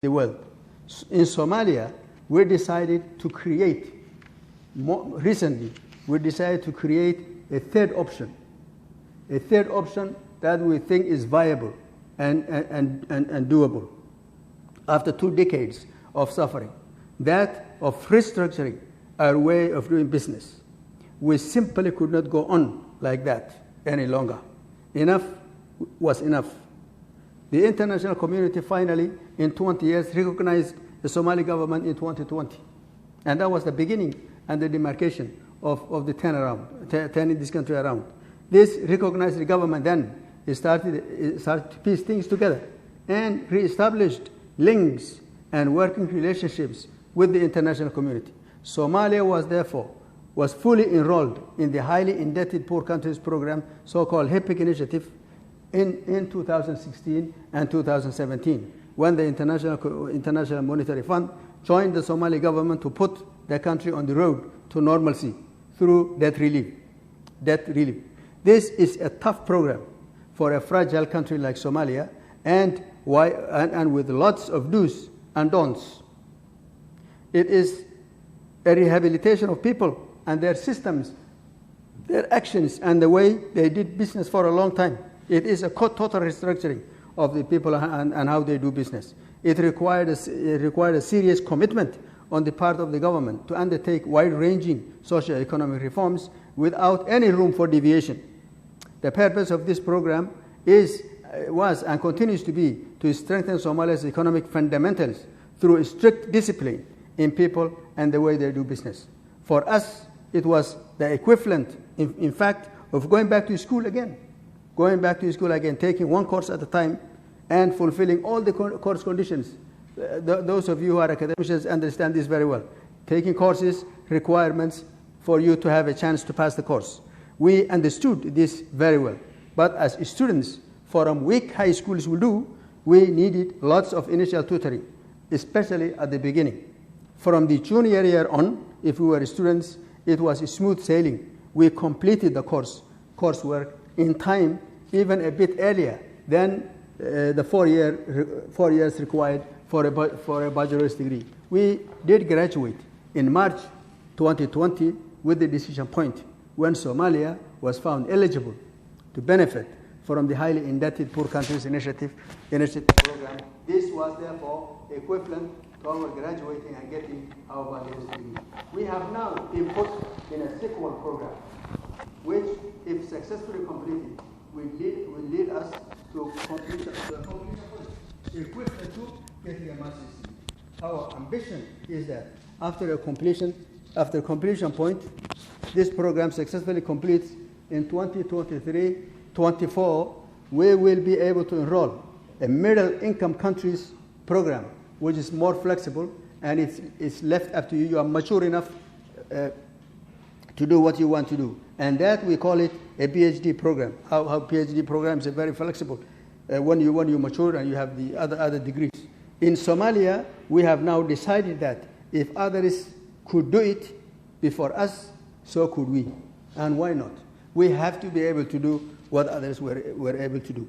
the world. In Somalia, we decided to create, recently, we decided to create a third option that we think is viable and doable. After 2 decades of suffering, that of restructuring our way of doing business. We simply could not go on like that any longer. Enough was enough. The international community finally, in 20 years, recognized the Somali government in 2020. And that was the beginning and the demarcation of the turnaround, turning this country around. This recognized the government then started to piece things together and reestablished links and working relationships with the international community. Somalia was fully enrolled in the highly indebted poor countries program, so-called HIPIC initiative, in 2016 and 2017, when the International Monetary Fund joined the Somali government to put the country on the road to normalcy through debt relief. This is a tough program for a fragile country like Somalia, and with lots of do's and don'ts. It is a rehabilitation of people and their systems, their actions, and the way they did business for a long time. It is a total restructuring of the people and how they do business. It required a serious commitment on the part of the government to undertake wide-ranging socio-economic reforms without any room for deviation. The purpose of this program was and continues to be to strengthen Somalia's economic fundamentals through a strict discipline in people and the way they do business. For us, it was the equivalent, in fact, of going back to school again, taking one course at a time and fulfilling all the course conditions. Those of you who are academicians understand this very well. Taking courses, requirements for you to have a chance to pass the course. We understood this very well. But as students from weak high schools will do, we needed lots of initial tutoring, especially at the beginning. From the junior year on, if we were students, it was smooth sailing. We completed the coursework in time, even a bit earlier than the 4 years required for a bachelor's degree. We did graduate in March 2020 with the decision point when Somalia was found eligible to benefit from the highly indebted poor countries initiative program. This was therefore equivalent to our graduating and getting our bachelor's degree. We have now been put in a sequel program, which, if successfully completed, will lead us to completion equivalent to getting a master's degree. Our ambition is that after completion point, this program successfully completes in 2023-24, we will be able to enroll a middle-income countries program, which is more flexible, and it's left up to you. You are mature enough to do what you want to do. And that we call it a PhD program. How PhD programs are very flexible when you mature and you have the other degrees. In Somalia, we have now decided that if others could do it before us, so could we. And why not? We have to be able to do what others were able to do.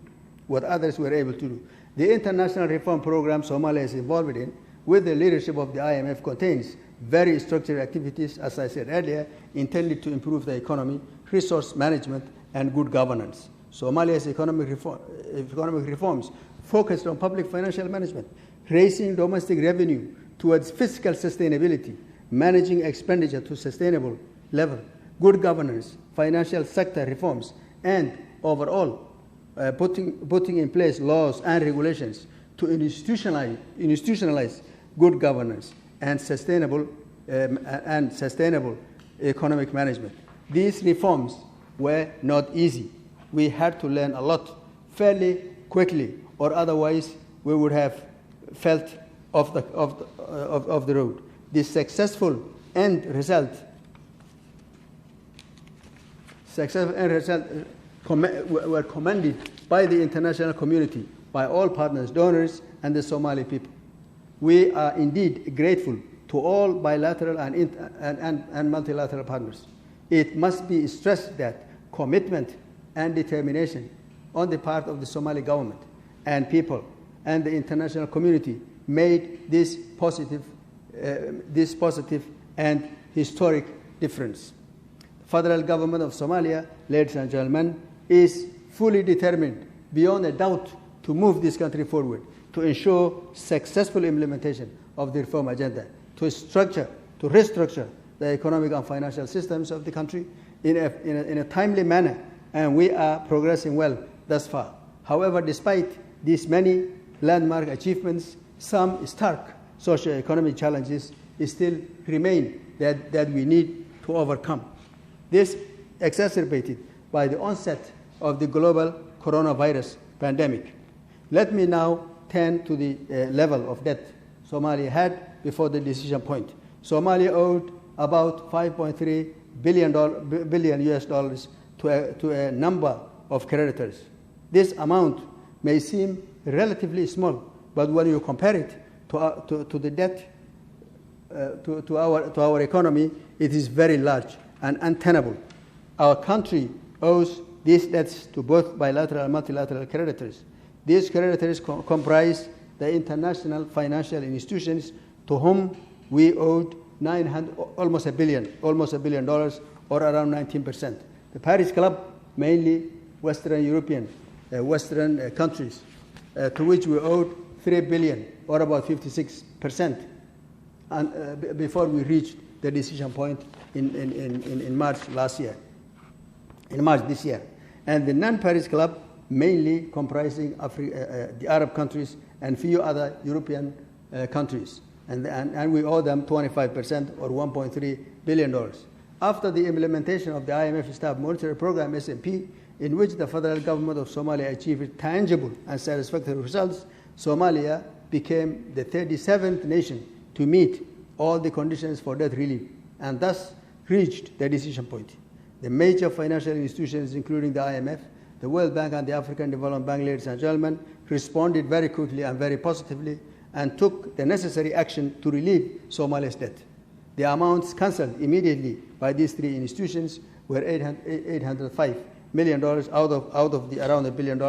The international reform program Somalia is involved in, with the leadership of the IMF, contains very structured activities, as I said earlier, intended to improve the economy, resource management, and good governance. Somalia's economic reforms focused on public financial management, raising domestic revenue towards fiscal sustainability, managing expenditure to sustainable level, good governance, financial sector reforms, and overall putting in place laws and regulations to institutionalize good governance and sustainable economic management. These reforms were not easy. We had to learn a lot fairly quickly, or otherwise we would have felt off the road. The successful end result were commended by the international community, by all partners, donors, and the Somali people. We are indeed grateful to all bilateral and multilateral partners. It must be stressed that commitment and determination on the part of the Somali government and people and the international community made this positive and historic difference. The federal government of Somalia, ladies and gentlemen, is fully determined, beyond a doubt, to move this country forward, to ensure successful implementation of the reform agenda, to restructure the economic and financial systems of the country in a timely manner, and we are progressing well thus far. However, despite these many landmark achievements, some stark socio-economic challenges still remain that we need to overcome. This exacerbated by the onset of the global coronavirus pandemic. Let me now turn to the level of debt Somalia had before the decision point. Somalia owed about $5.3 billion US dollars to a number of creditors. This amount may seem relatively small, but when you compare it to the debt to our economy, it is very large and untenable. Our country owes these debts to both bilateral and multilateral creditors. These creditors comprise the international financial institutions to whom we owed almost $1 billion, or around 19%. The Paris Club, mainly Western European, Western countries, to which we owed $3 billion, or about 56%, and before we reached the decision point in March this year. And the non-Paris Club, mainly comprising the Arab countries and few other European countries. And we owe them 25%, or $1.3 billion. After the implementation of the IMF Staff Monetary Program, SMP, in which the federal government of Somalia achieved tangible and satisfactory results, Somalia became the 37th nation to meet all the conditions for debt relief, and thus reached the decision point. The major financial institutions, including the IMF, the World Bank, and the African Development Bank, ladies and gentlemen, responded very quickly and very positively and took the necessary action to relieve Somalia's debt. The amounts cancelled immediately by these three institutions were $805 million out of the around $1 billion,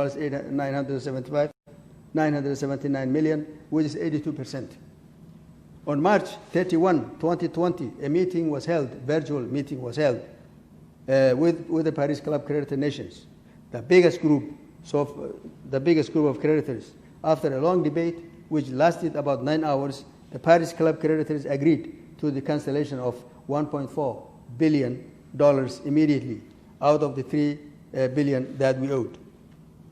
$979 million, which is 82%. On March 31, 2020, a virtual meeting was held with the Paris Club creditor nations, the biggest group of creditors. After a long debate, which lasted about 9 hours, the Paris Club creditors agreed to the cancellation of $1.4 billion immediately out of the $3 billion that we owed.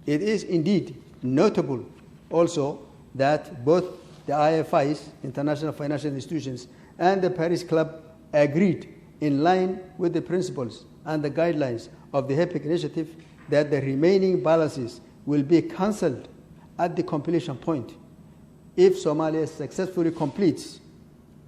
It is indeed notable also that both the IFIs, International Financial Institutions, and the Paris Club agreed, in line with the principles and the guidelines of the HEPIC initiative, that the remaining balances will be cancelled at the completion point if Somalia successfully completes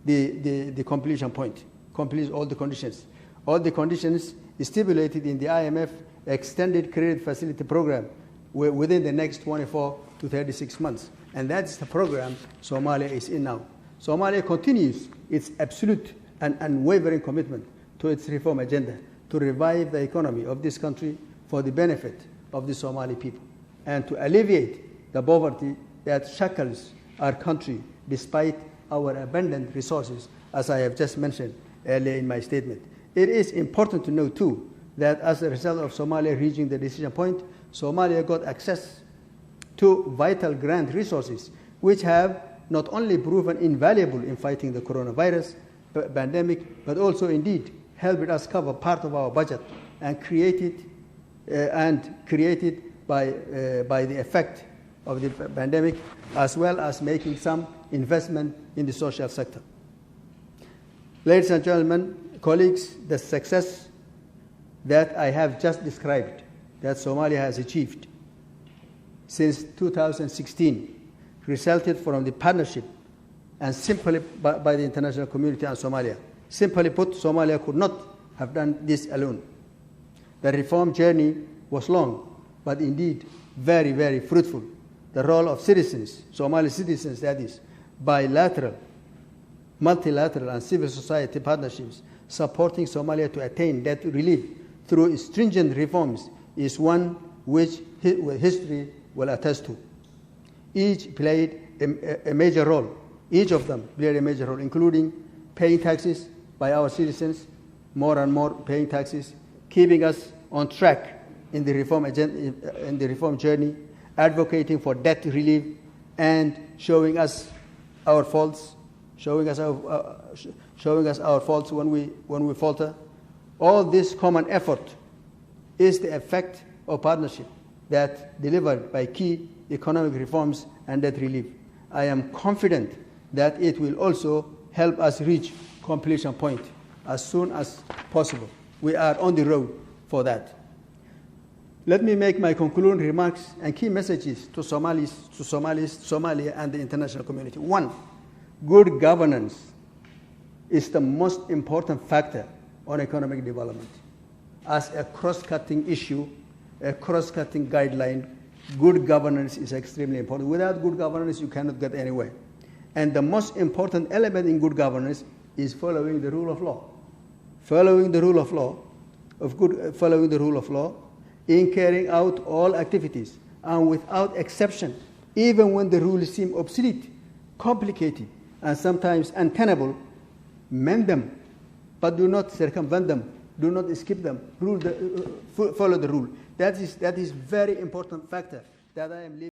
the completion point, completes all the conditions. All the conditions stipulated in the IMF Extended Credit Facility Program within the next 24 to 36 months. And that's the program Somalia is in now. Somalia continues its absolute and unwavering commitment to its reform agenda to revive the economy of this country for the benefit of the Somali people and to alleviate the poverty that shackles our country despite our abundant resources, as I have just mentioned earlier in my statement. It is important to note, too, that as a result of Somalia reaching the decision point, Somalia got access to vital grant resources, which have not only proven invaluable in fighting the coronavirus pandemic, but also indeed helped us cover part of our budget and created by the effect of the pandemic, as well as making some investment in the social sector. Ladies and gentlemen, colleagues, the success that I have just described, that Somalia has achieved since 2016, resulted from the partnership and simply by the international community and Somalia. Simply put, Somalia could not have done this alone. The reform journey was long, but indeed very, very fruitful. The role of citizens, Somali citizens that is, bilateral, multilateral and civil society partnerships supporting Somalia to attain debt relief through stringent reforms is one which history will attest to. Each played a major role. Each of them played a major role, including paying taxes by our citizens, more and more paying taxes, keeping us on track in the reform agenda, in the reform journey, advocating for debt relief, and showing us our faults, showing us our faults when we falter. All this common effort is the effect of partnership that delivered by key economic reforms and debt relief. I am confident that it will also help us reach completion point as soon as possible. We are on the road for that. Let me make my concluding remarks and key messages to Somalia, and the international community. One, good governance is the most important factor on economic development. As a cross-cutting issue, a cross-cutting guideline, good governance is extremely important. Without good governance, you cannot get anywhere. And the most important element in good governance is following the rule of law. Following the rule of law, following the rule of law in carrying out all activities, and without exception, even when the rules seem obsolete, complicated, and sometimes untenable, mend them, but do not circumvent them, do not skip them, follow the rule. That is very important factor that I am leaving.